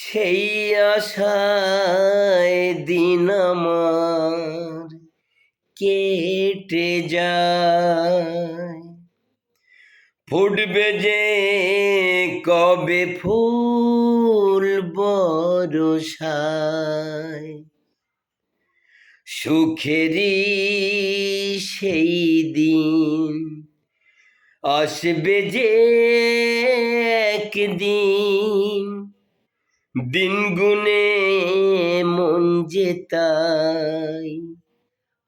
সেই আশায় দিন আমার কেটে যায়। ফুটবে যে কবে ফুল বরষায়, সুখেরই সেই দিন আসবে যে একদিন। দিন গুনে মন যে তাই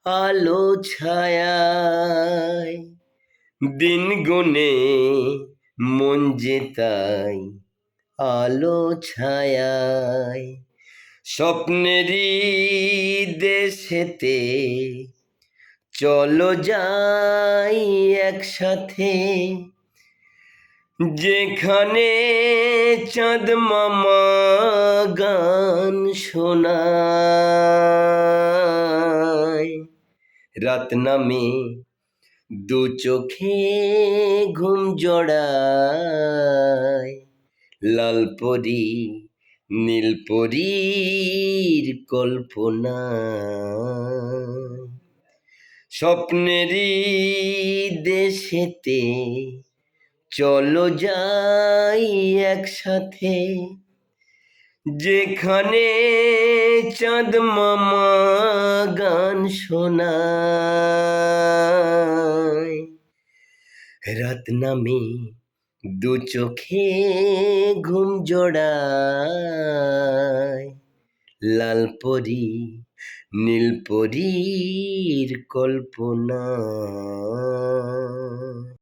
আলো ছায়ায়, দিন গুনে মন যে তাই আলো ছায়ায়। স্বপ্নেরই দেশেতে চলো যাই একসাথে, যেখানে চাঁদ মামা গান শোনায়। রাত নামে দু চোখে ঘুম জড়ায়, লাল পরি নীল পরীর কল্পনা। স্বপ্নেরই দেশেতে চলো যাই একসাথে, যেখানে চাঁদ মামা গান শোনায়। রাত নামে দু চোখে ঘুম জড়ায়, লাল পরি নীল পরীর কল্পনা।